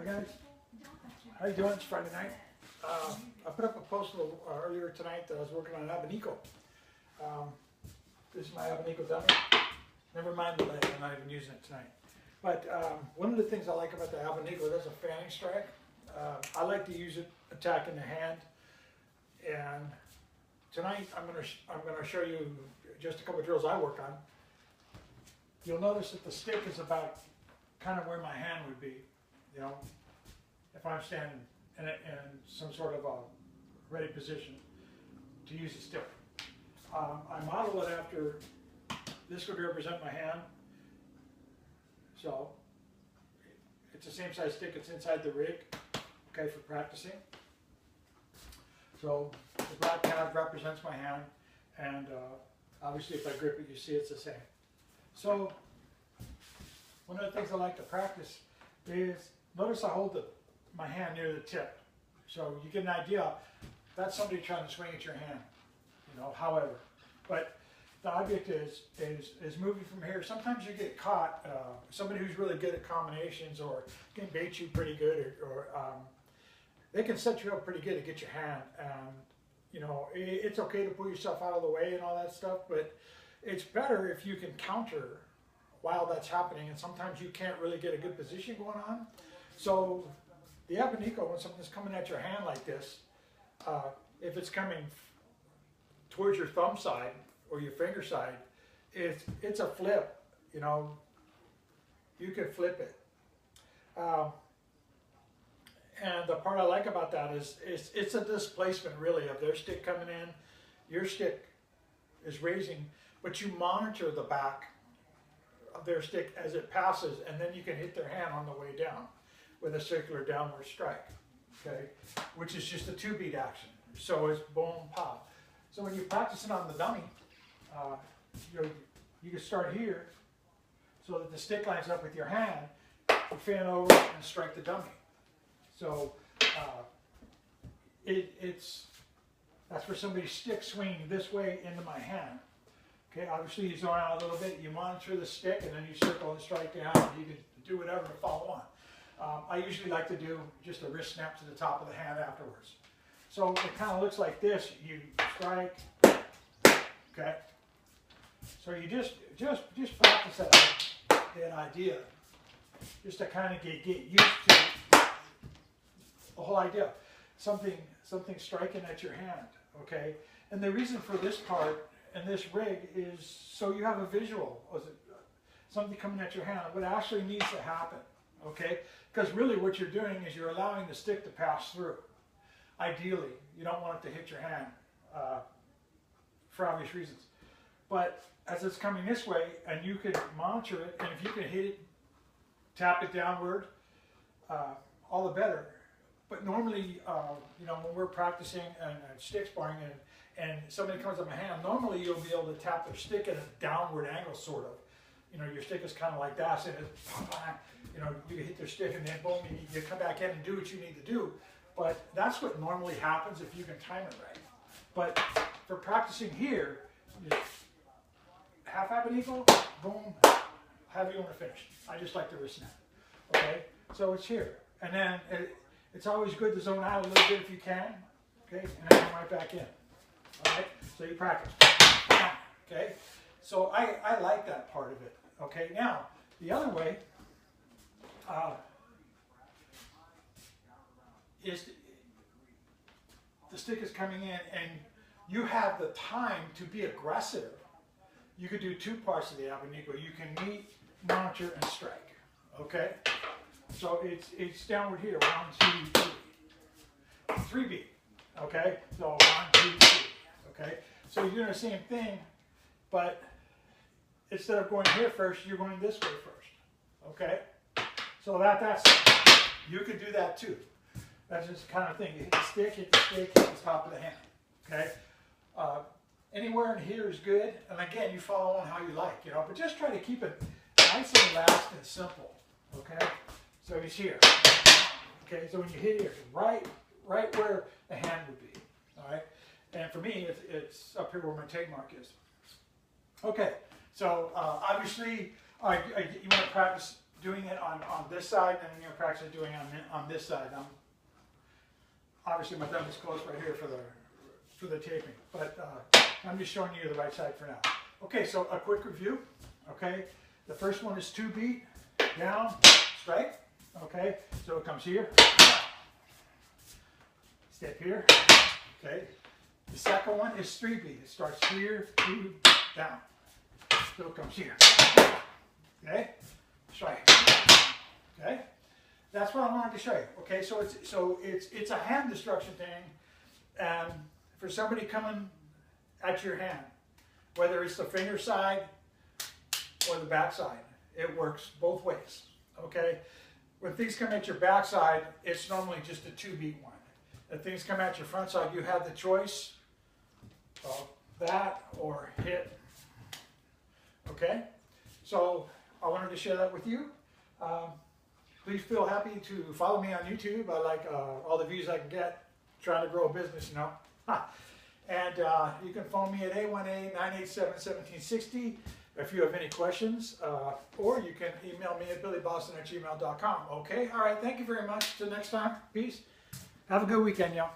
Hi guys, how you doing? It's Friday night. I put up a post a little earlier tonight that I was working on an Abanico. This is my Abanico dummy. Never mind the leg, I'm not even using it tonight. But one of the things I like about the Abanico, it has a fanning strike. I like to use it attacking the hand. And tonight I'm gonna show you just a couple of drills I work on. You'll notice that the stick is about kind of where my hand would be, you know, if I'm standing in some sort of a ready position to use the stick. I model it after, this would represent my hand. So it's the same size stick, it's inside the rig, okay, for practicing. So the black pad represents my hand, and obviously if I grip it, you see it's the same. So one of the things I like to practice is, notice I hold my hand near the tip. So you get an idea, that's somebody trying to swing at your hand, you know, however. But the object is moving from here. Sometimes you get caught, somebody who's really good at combinations or can bait you pretty good, or they can set you up pretty good to get your hand. And, you know, it's okay to pull yourself out of the way and all that stuff, but it's better if you can counter while that's happening, and sometimes you can't really get a good position going on. So the Abanico, when something's coming at your hand like this, if it's coming towards your thumb side or your finger side, it's a flip, you know, you can flip it. And the part I like about that is it's a displacement really of their stick coming in, your stick is raising, but you monitor the back of their stick as it passes, and then you can hit their hand on the way down with a circular downward strike, okay, which is just a 2-beat action. So it's boom, pop. So when you're practicing on the dummy, you can start here so that the stick lines up with your hand, you fan over and strike the dummy. So that's for somebody's stick swinging this way into my hand. Okay, obviously you zone out a little bit, you monitor the stick, and then you circle and strike down. You can do whatever to follow on. I usually like to do just a wrist snap to the top of the hand afterwards. So it kind of looks like this. You strike, okay? So you just practice that idea, just to kind of get used to the whole idea. Something striking at your hand, okay? And the reason for this part and this rig is so you have a visual of something coming at your hand, what actually needs to happen, okay? Because really what you're doing is you're allowing the stick to pass through. Ideally, you don't want it to hit your hand for obvious reasons. But as it's coming this way, and you can monitor it, and if you can hit it, tap it downward, all the better. But normally, you know, when we're practicing and stick sparring and somebody comes up my hand, normally you'll be able to tap their stick at a downward angle, sort of. You know, your stick is kind of like that, and you know, you hit their stick and then boom, you come back in and do what you need to do. But that's what normally happens if you can time it right. But for practicing here, just half Abanico, boom, however you want to finish. I just like the wrist snap. Okay, so it's here, and then it's always good to zone out a little bit if you can. Okay, and then come right back in. All right, so you practice. Okay, so I like that part of it. Okay, now the other way is the stick is coming in and you have the time to be aggressive. You could do 2 parts of the Abanico. You can meet, monitor, and strike. Okay, so it's downward here. 1, 2, 3. 3 beat. Okay, so 1, 2, 3. Okay, so you're doing the same thing, but instead of going here first, you're going this way first. Okay, so that's you could do that too. That's just the kind of thing. You hit the stick, hit the top of the hand. Okay, anywhere in here is good, and again, you follow on how you like, you know. But just try to keep it nice and relaxed and simple. Okay, so it's here. Okay, so when you hit here, right where the hand would be. All right. And for me, it's up here where my tag mark is. Okay, so obviously you want to practice doing it on this side, and then you're practice doing it on this side. Obviously my thumb is close right here for the taping, but I'm just showing you the right side for now. Okay, so a quick review. Okay, the first one is 2 beat, down, strike. Okay, so it comes here, step here. Okay, the second one is 3 beat. It starts here, 2, down. So it comes here. Okay, strike. Okay, that's what I wanted to show you. Okay, so it's a hand destruction thing, and for somebody coming at your hand, whether it's the finger side or the back side, it works both ways. Okay, when things come at your back side, it's normally just a 2 beat one. If things come at your front side, you have the choice of that or hit. Okay, so I wanted to share that with you. Please feel happy to follow me on YouTube. I like all the views I can get, trying to grow a business, you know. And you can phone me at 818-987-1760 if you have any questions, or you can email me at billyboston@gmail.com. Okay, all right, thank you very much. Till next time, peace. Have a good weekend, y'all.